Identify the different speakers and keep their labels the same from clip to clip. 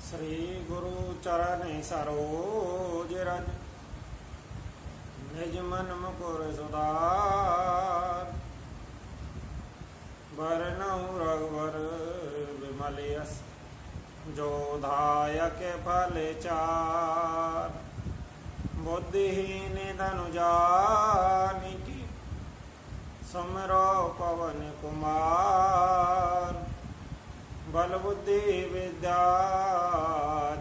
Speaker 1: श्री गुरु चरण सरोज रज निज मन मुकुर सुधार वरनहु रघुवर विमल यस जो धायक फल चार बुद्धिहीन धनु जानिकी सुमिरो पवन कुमार बल बुद्धि विद्या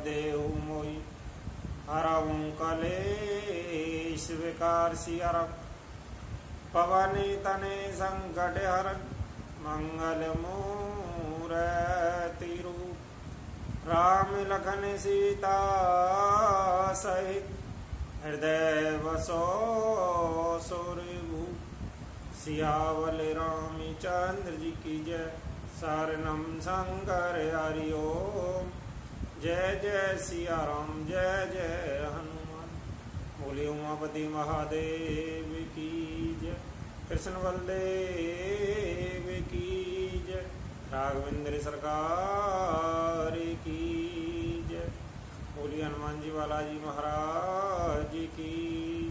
Speaker 1: देहु मोहि हरऊं कलेश विकार सियरं पवन तने संकट हरन मंगल मूर्ति रूप राम लखन सीता सहित हृदय बसो सुरभूप सियावल रामचंद्र जी की जय। शरणम शंकर हरि ओम। जय जय सिया राम जय जय हनुमान। बोले उमापति महादेव की जय। कृष्ण बलदेव की जय। राघवेंद्र सरकार की जय। बोली हनुमान जी बालाजी महाराज की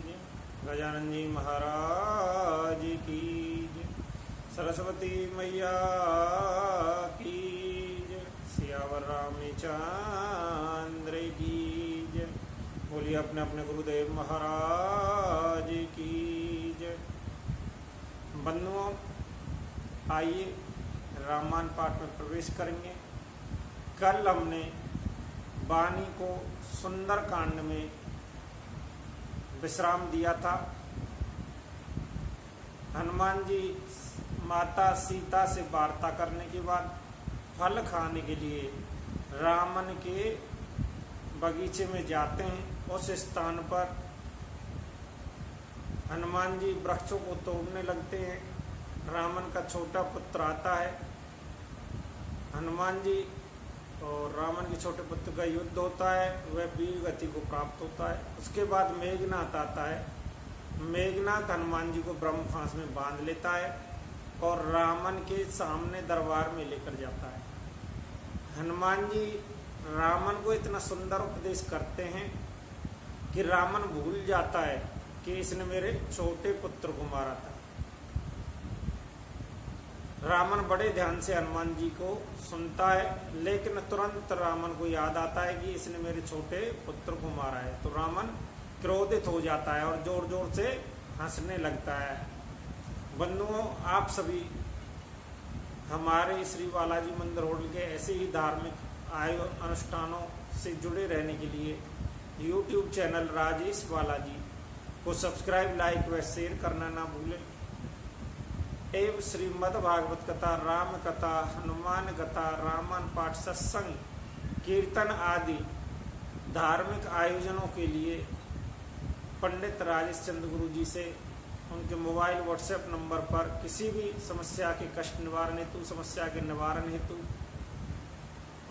Speaker 1: जय। गजानन जी महाराज की जय। सरस्वती मैया की जय। सियावर रामचंद्र की जय। बोलिए अपने अपने गुरुदेव महाराज की जय। बंधुओं, आइए रामायण पाठ में प्रवेश करेंगे। कल हमने वाणी को सुंदर कांड में विश्राम दिया था। हनुमान जी माता सीता से वार्ता करने के बाद फल खाने के लिए रामन के बगीचे में जाते हैं। उस स्थान पर हनुमान जी वृक्षों को तोड़ने लगते हैं। रामन का छोटा पुत्र आता है। हनुमान जी और रावण के छोटे पुत्र का युद्ध होता है। वह वीर गति को प्राप्त होता है। उसके बाद मेघनाथ आता है। मेघनाथ हनुमान जी को ब्रह्म फांस में बांध लेता है और रावण के सामने दरबार में लेकर जाता है। हनुमान जी रावण को इतना सुंदर उपदेश करते हैं कि रावण भूल जाता है कि इसने मेरे छोटे पुत्र को मारा था। रावण बड़े ध्यान से हनुमान जी को सुनता है, लेकिन तुरंत रावण को याद आता है कि इसने मेरे छोटे पुत्र को मारा है। तो रावण क्रोधित हो जाता है और जोर जोर से हंसने लगता है। बंधुओं, आप सभी हमारे श्री बालाजी मंदिर होटल के ऐसे ही धार्मिक अनुष्ठानों से जुड़े रहने के लिए YouTube चैनल राजेश बालाजी को सब्सक्राइब, लाइक व शेयर करना ना भूलें। एवं श्रीमद् भागवत कथा, राम कथा, हनुमान कथा, रामायण पाठ, सत्संग, कीर्तन आदि धार्मिक आयोजनों के लिए पंडित राजेश चंद्र गुरु जी से उनके मोबाइल व्हाट्सएप नंबर पर किसी भी समस्या के कष्ट निवारण हेतु, समस्या के निवारण हेतु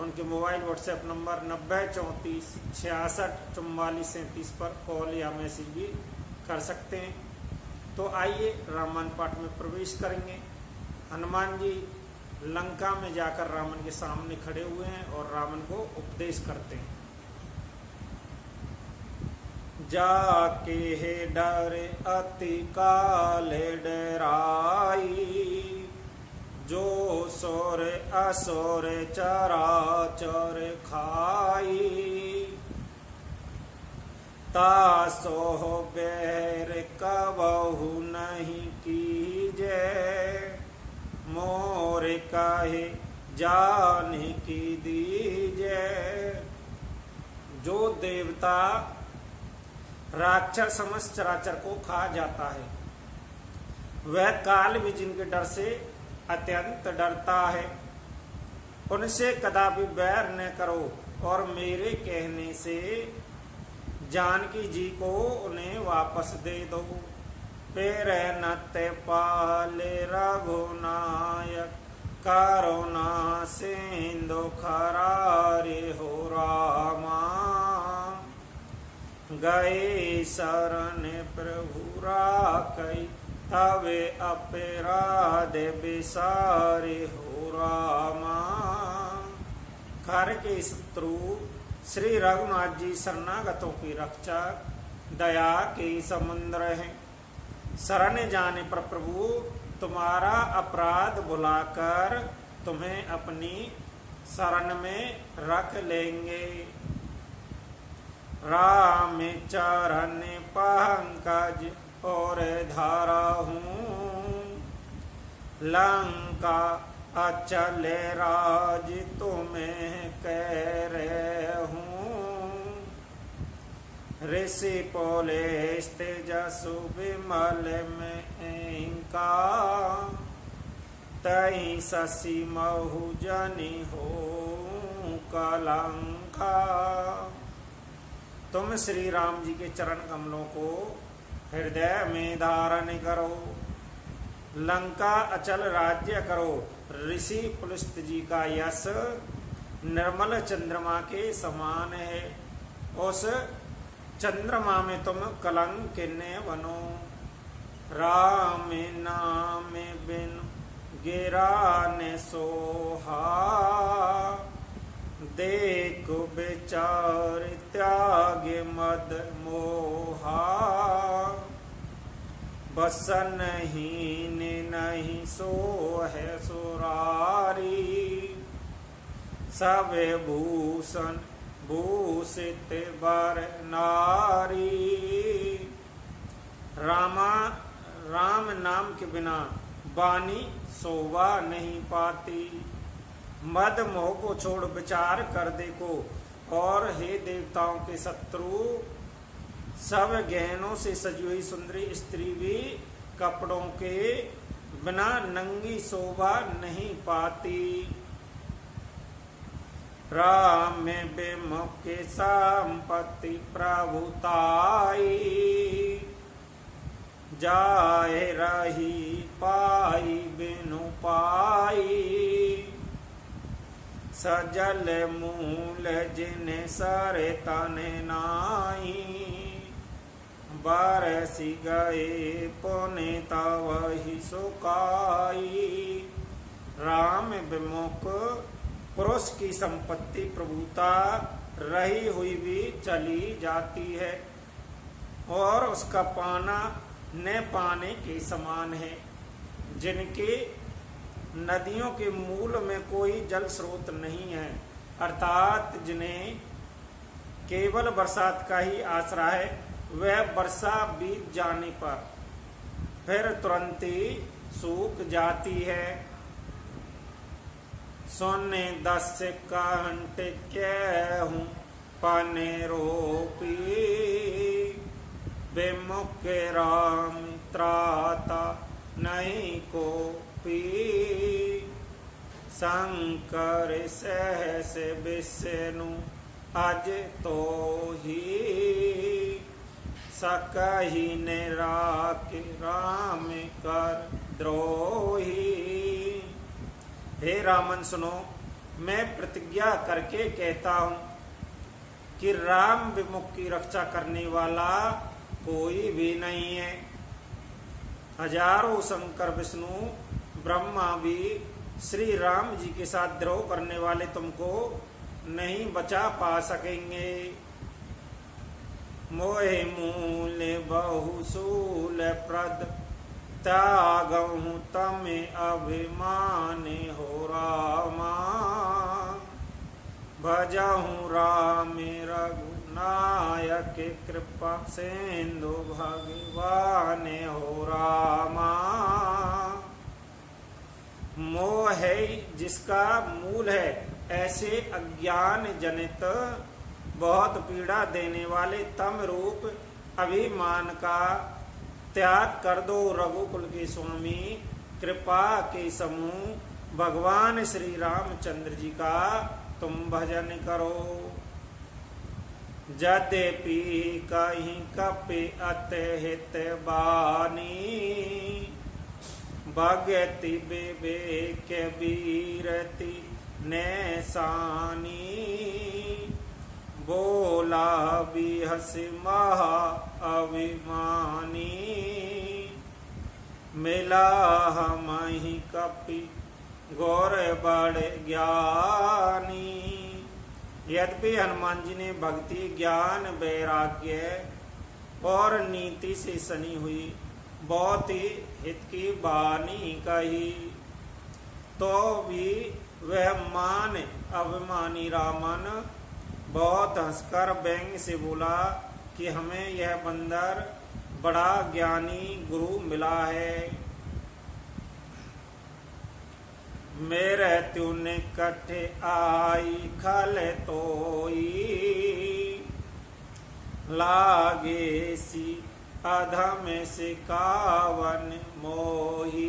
Speaker 1: उनके मोबाइल व्हाट्सएप नंबर 90 34 66 44 37 पर कॉल या मैसेज भी कर सकते हैं। तो आइए रामायण पाठ में प्रवेश करेंगे। हनुमान जी लंका में जाकर रावण के सामने खड़े हुए हैं और रावण को उपदेश करते हैं। जाके हे डरे अति काले डराई, जो सोर असोर चराचर खाई, तासो बैर कबहु नहीं कीजे, मोर काहे जान की दीजे। जो देवता राक्षस समस्त चराचर को खा जाता है, वह काल भी जिनके डर से अत्यंत डरता है। उनसे कदापि बैर न करो और मेरे कहने से जानकी जी को उन्हें वापस दे दो। पेर नते पाले रघुनायक, करुणा सिंधु खरारे हो रामा। गए शरण प्रभु राखई, तवे अपराध बिसारे हो रामा। खर के शत्रु श्री रघुनाथ जी शरणागतों की रक्षक दया के समुद्र हैं। शरण जाने पर प्रभु तुम्हारा अपराध भुलाकर तुम्हें अपनी शरण में रख लेंगे। राम चरण पंकज और धारा हूँ, लंका अचल राज तुम्हें कह रहे हूँ। ऋषि पोले तेजसु विमल में इनका, तई शशि महु जनि हो कलंका। तुम श्री राम जी के चरण कमलों को हृदय में धारण करो, लंका अचल राज्य करो। ऋषि पुलस्त जी का यश निर्मल चंद्रमा के समान है, उस चंद्रमा में तुम कलंक न बनो। राम नाम बिन गिरा ने सोहा, देख बेचार त्याग मद मोहा। बसन हीन नहीं सो है सुरारी, सब भूषण भूषित बर नारी। राम नाम के बिना वाणी शोभा नहीं पाती। मद मोह को छोड़ विचार कर देखो, और हे देवताओं के शत्रु, सब गहनों से सजी हुई सुंदरी स्त्री भी कपड़ों के बिना नंगी शोभा नहीं पाती। राम विमुख के संपत्ति प्रभुताई, जाए रही पाई बिनु पाई। सजल मूल जिन सर तन नाई, बरसी गए पुण्य तवहि सुकाई। राम विमुख पुरुष की संपत्ति प्रभुता रही हुई भी चली जाती है, और उसका पाना न पाने के समान है। जिनके नदियों के मूल में कोई जल स्रोत नहीं है, अर्थात जिन्हें केवल बरसात का ही आसरा है, वह वर्षा बीत जाने पर फिर तुरंत ही सूख जाती है। सोने 10 घंटे क्या हूँ पाने रोपी, विमुख राम त्राता नहीं को पी। शंकर सहस विष्णु अज तो ही, सकहि ने राख राम कर द्रोही। हे रामन सुनो, मैं प्रतिज्ञा करके कहता हूँ कि राम विमुख की रक्षा करने वाला कोई भी नहीं है। हजारों शंकर विष्णु ब्रह्मा भी श्री राम जी के साथ द्रोह करने वाले तुमको नहीं बचा पा सकेंगे। मोहे मूल बहुसूल प्रद, त्यागहु तमे अभिमान हो रामा। भजहु राम रघुनायक, कृपा सिंधु भगवान हो रामा। मोह है जिसका मूल है, ऐसे अज्ञान जनित बहुत पीड़ा देने वाले तम रूप अभिमान का त्याग कर दो। रघुकुल के स्वामी कृपा के समूह भगवान श्री रामचंद्र जी का तुम भजन करो। यद्यपि कहीं कपि अतहित बानी, भगति विवेक वीरति नैसानी। बोला बिहस महा अभिमानी, मिला हमहि कपि गौर बड़ ज्ञानी। यद्यपि हनुमान जी ने भक्ति, ज्ञान, वैराग्य और नीति से सनी हुई बहुत ही हित की वाणी कही, तो भी वह मान अभिमानी रावण बहुत हंसकर व्यंग से बोला कि हमें यह बंदर बड़ा ज्ञानी गुरु मिला है। मेरे त्यू निकट आई खल तोई, लागे सी अधम से कावन मोही,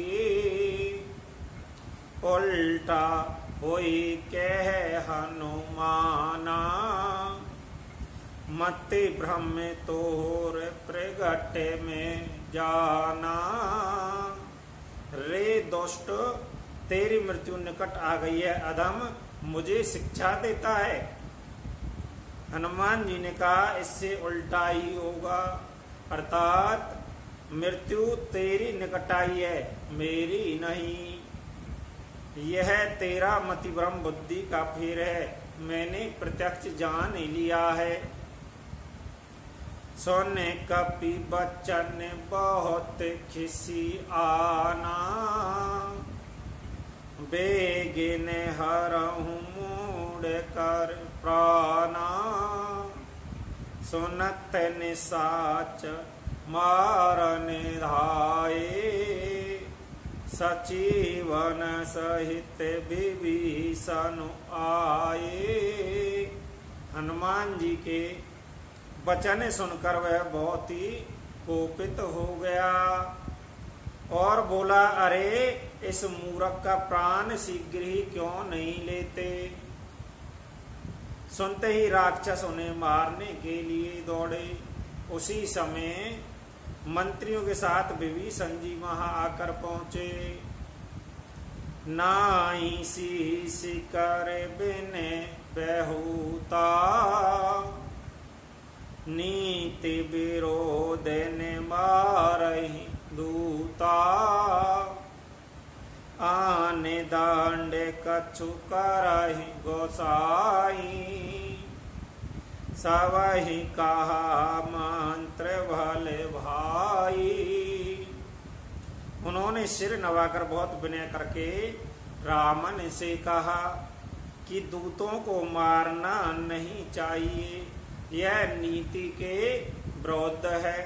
Speaker 1: उल्टा होई कह हनुमाना, मति भ्रम तोर प्रगट में जाना। रे दुष्ट, तेरी मृत्यु निकट आ गई है, अधम मुझे शिक्षा देता है। हनुमान जी ने कहा इससे उल्टा ही होगा, अर्थात मृत्यु तेरी निकट आई है, मेरी नहीं। यह तेरा मति भ्रम बुद्धि का फेर है, मैंने प्रत्यक्ष जान लिया है। सोने कपि बच्चन बहुत खिसी आना, बेगिन हरहूँ मूड कर प्राणा। सुनत निसाच मारन धाये, सचिवन सहित विभीषण आए। हनुमान जी के वचन सुनकर वह बहुत ही कोपित हो गया और बोला, अरे इस मूर्ख का प्राण शीघ्र ही क्यों नहीं लेते। सुनते ही राक्षस उन्हें मारने के लिए दौड़े। उसी समय मंत्रियों के साथ विभीषण जी वहां आकर पहुंचे। नाई शीश कर बिन बहुता, नीति विरोध ने मारहि दूता। आने दांड कछु करहि गोसाई, सबहि कहा मंत्र भले भाई। उन्होंने सिर नवाकर बहुत विनय करके रावण से कहा कि दूतों को मारना नहीं चाहिए, यह नीति के विरुद्ध है।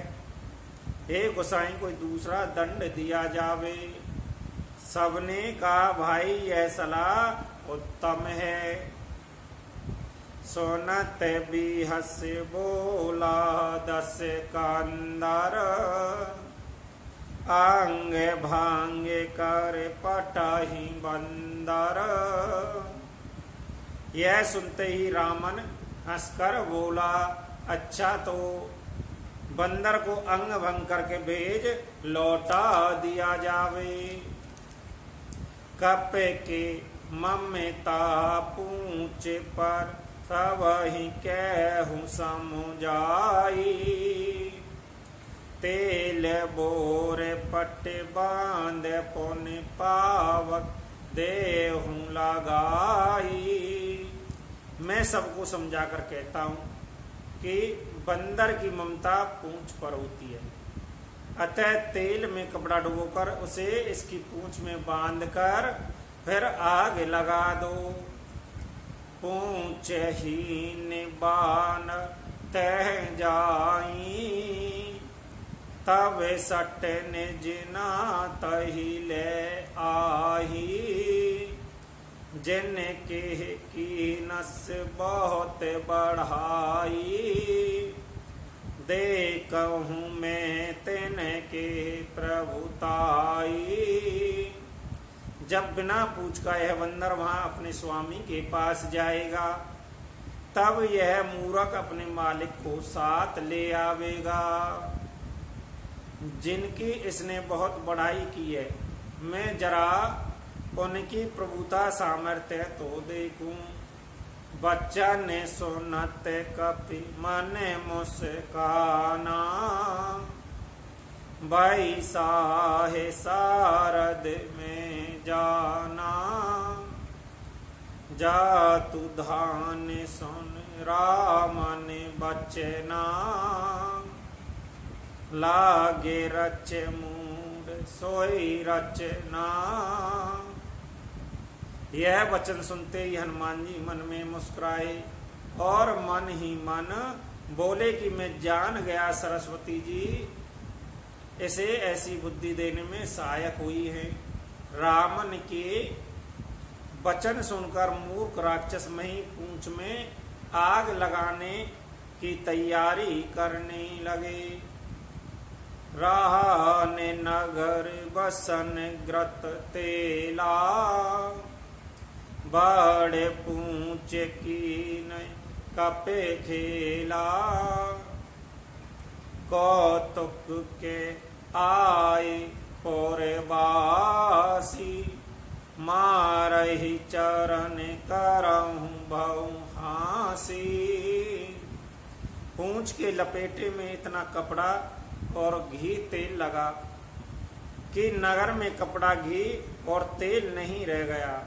Speaker 1: हे गोसाई, कोई दूसरा दंड दिया जावे। सबने कहा भाई यह सलाह उत्तम है। सोनत बिहस बोला दस कंदर, अंग भांग कर पटहि बंदर। यह सुनते ही रावण हंसकर बोला, अच्छा तो बंदर को अंग भंग करके भेज लौटा दिया जावे। कप के ममता पूछ पर सब ही कहूँ समझाई। तेल बोर पट बांध पुन पावक देहूँ लगाई। मैं सबको समझा कर कहता हूँ कि बंदर की ममता पूंछ पर होती है, अतः तेल में कपड़ा डुबोकर उसे इसकी पूंछ में बांधकर फिर आग लगा दो। पूंछ हीन बान तह जाई, तब सट निजना तही ले आही। जिनके की नस बहुत बढ़ाई, देखूँ मैं तिनके प्रभुताई। जब बिना पूछ का यह बंदर वहां अपने स्वामी के पास जाएगा, तब यह मूर्ख अपने मालिक को साथ ले आवेगा जिनकी इसने बहुत बड़ाई की है। मैं जरा उनकी प्रभुता सामर्थ्य तो देखूं। बच्चा ने सुनत कपि मन मुस्काना, भाई साहे सारद में जाना। जातु धान सुन रामन बचना, लागे रच मूड सोई रचना। यह वचन सुनते ही हनुमान जी मन में मुस्कुराए और मन ही मन बोले कि मैं जान गया सरस्वती जी इसे ऐसी बुद्धि देने में सहायक हुई है। रामन के वचन सुनकर मूर्ख राक्षस मही पूंछ में आग लगाने की तैयारी करने लगे। रहने नगर बसन ग्रत तेला, बड़े पूंछ कीन कपे खेला। कौतुक के आए पुरवासी, मारहि चरण करहु बहु हासी। पूंछ के लपेटे में इतना कपड़ा और घी तेल लगा कि नगर में कपड़ा घी और तेल नहीं रह गया।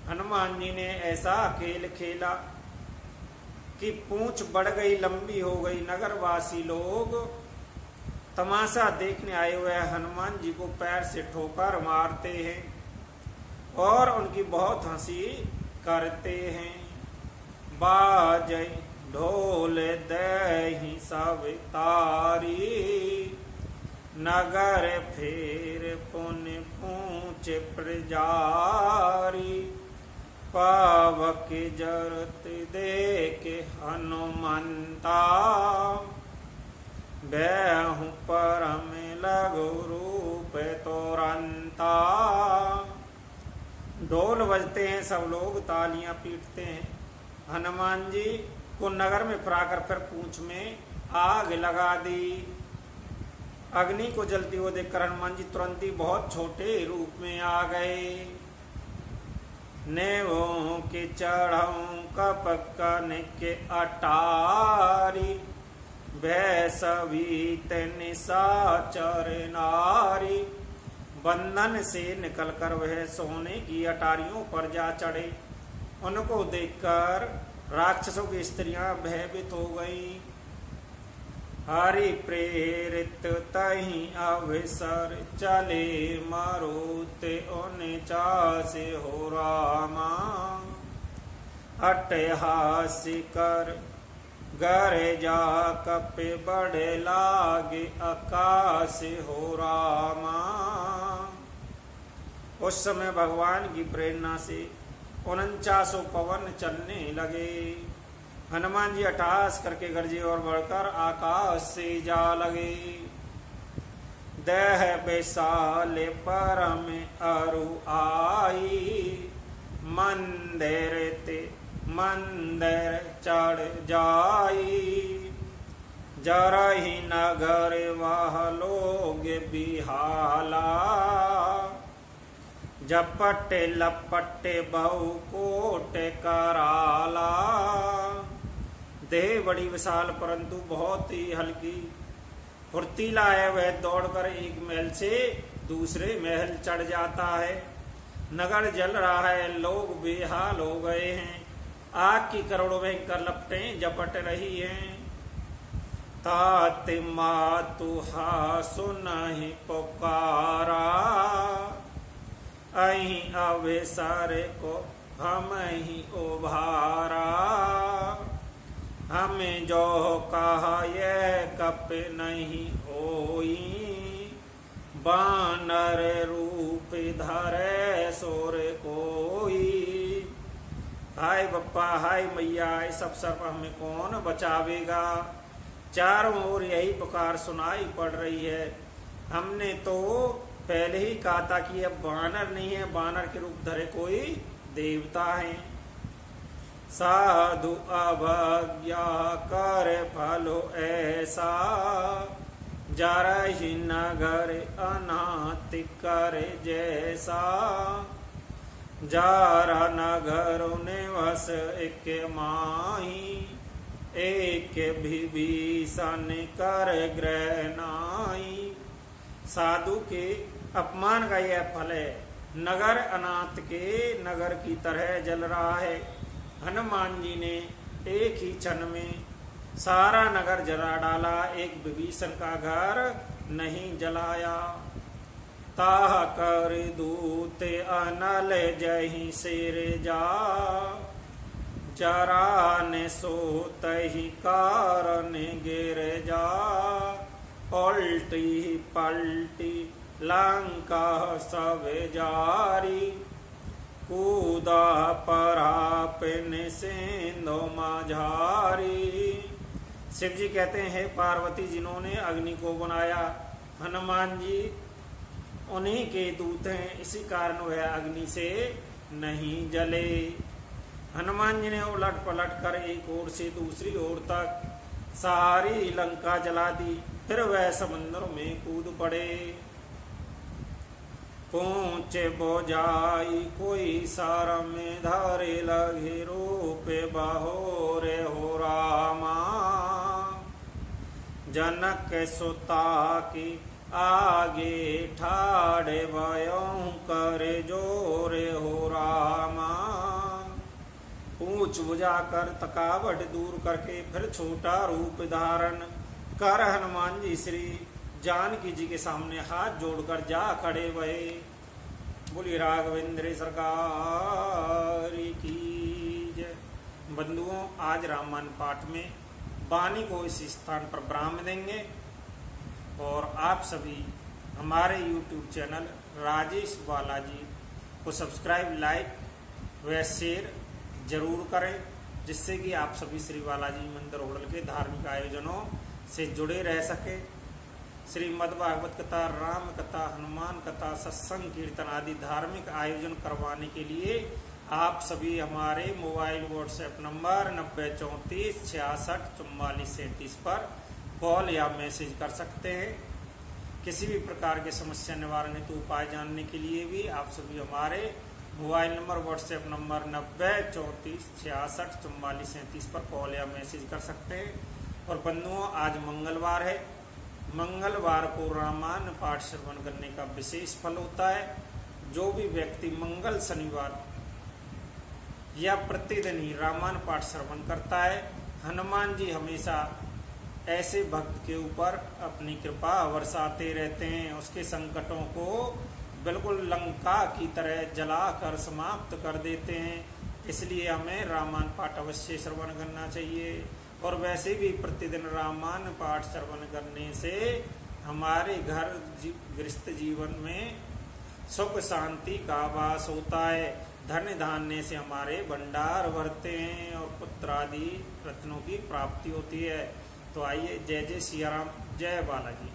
Speaker 1: हनुमान जी ने ऐसा खेल खेला कि पूंछ बढ़ गई, लंबी हो गई। नगरवासी लोग तमाशा देखने आए हुए हनुमान जी को पैर से ठोकर मारते हैं और उनकी बहुत हंसी करते हैं। बाजै ढोल दही सब तारी, नगर फेर पुन पूंछ प्रजारी। पावक जरत देख हनुमंता, बैहु परम लघु रूप तुरंता। ढोल बजते हैं, सब लोग तालियां पीटते हैं। हनुमान जी को नगर में फिराकर फिर पूंछ में आग लगा दी। अग्नि को जलती हुई देखकर हनुमान जी तुरंत ही बहुत छोटे रूप में आ गए। नेवों के चढ़ऊ कपकन के अटारी, भैसवीत निशाचर नारी। बंधन से निकलकर वह सोने की अटारियों पर जा चढ़े। उनको देखकर राक्षसों की स्त्रियां भयभीत हो गईं। हरि प्रेरित तहि अवसर चले, मारुति 49 हो रामा। अट्टहास्य कर गरे जा कपे बढ़े, लागे आकाश हो रामा। उस समय भगवान की प्रेरणा से 49 पवन चलने लगे। हनुमान जी अट्टहास करके गरजे और बढ़कर आकाश से जा लगे। देह बेसाले परम अरु आई, मंदिर ते मंदिर चढ़ जाई। जरहि नगर वह लोग बिहाला, झपटे लपटे बहु कोट कराला। देह बड़ी विशाल परंतु बहुत ही हल्की। फुर्तीला है, वह दौड़कर एक महल से दूसरे महल चढ़ जाता है। नगर जल रहा है, लोग बेहाल हो गए हैं। आग की करोड़ों भयंकर लपटें झपट रही हैं। तात मातु हा सुनहि पुकारा, अहि अवसर को हम ही उभारा। हमें जो कहा यह कप नहीं होई, बानर रूप धरे सोर कोई। हाय बप्पा, हाय मैया, इस अवसर पर हमें कौन बचावेगा। चारों ओर यही पुकार सुनाई पड़ रही है। हमने तो पहले ही कहा था कि अब बानर नहीं है, बानर के रूप धरे कोई देवता है। साधु अवज्ञा कर फलो ऐसा, जरहि नगर अनाथ कर जैसा। जारा नगर निवस एक माही, एक विभीषण कर ग्रह नाई। साधु के अपमान का यह फल है। नगर अनाथ के नगर की तरह जल रहा है। हनुमान जी ने एक ही क्षण में सारा नगर जला डाला, एक विभीषण का घर नहीं जलाया। ताह कर दूत अनल जही सिर जा, जरा ने सोत ही कारण गिर जा। पलटी पलटी लंका सब जारी, कूदा परापिन सिंधु माझारी। शिव जी कहते हैं, पार्वती जिन्होंने अग्नि को बनाया, हनुमान जी उन्हीं के दूत हैं, इसी कारण वह अग्नि से नहीं जले। हनुमान जी ने उलट पलट कर एक ओर से दूसरी ओर तक सारी लंका जला दी, फिर वह समुद्र में कूद पड़े। पहुँचे बोझाई कोई सारा में धारे लगे, रूप बहोरे हो रामा। जनक सुता की आगे ठाड़े भयों करे जोरे हो रामा। पूछ बुझाकर थकावट दूर करके फिर छोटा रूप धारण कर हनुमान जी श्री जानकी जी के सामने हाथ जोड़कर जा खड़े भये। बोली राघवेंद्र सरकार की जय। बंधुओं, आज रामायण पाठ में वाणी को इस स्थान पर विराम देंगे और आप सभी हमारे YouTube चैनल राजेश बालाजी को सब्सक्राइब, लाइक व शेयर जरूर करें, जिससे कि आप सभी श्री बालाजी मंदिर होटल के धार्मिक आयोजनों से जुड़े रह सके। श्रीमद् भागवत कथा, राम कथा, हनुमान कथा, सत्संग, कीर्तन आदि धार्मिक आयोजन करवाने के लिए आप सभी हमारे मोबाइल व्हाट्सएप नंबर 9034 66 44 37 पर कॉल या मैसेज कर सकते हैं। किसी भी प्रकार के समस्या निवारण हेतु उपाय जानने के लिए भी आप सभी हमारे मोबाइल नंबर व्हाट्सएप नंबर 9034 66 44 37 पर कॉल या मैसेज कर सकते हैं। और बंधुओं, आज मंगलवार है। मंगलवार को रामायण पाठ श्रवण करने का विशेष फल होता है। जो भी व्यक्ति मंगल, शनिवार या प्रतिदिन ही रामायण पाठ श्रवण करता है, हनुमान जी हमेशा ऐसे भक्त के ऊपर अपनी कृपा बरसाते रहते हैं, उसके संकटों को बिल्कुल लंका की तरह जलाकर समाप्त कर देते हैं। इसलिए हमें रामायण पाठ अवश्य श्रवण करना चाहिए। और वैसे भी प्रतिदिन रामायण पाठ श्रवण करने से हमारे घर गृहस्थ जीवन में सुख शांति का वास होता है। धन धान्य से हमारे भंडार भरते हैं और पुत्र आदि रत्नों की प्राप्ति होती है। तो आइए, जय जय सिया राम, जय बालाजी।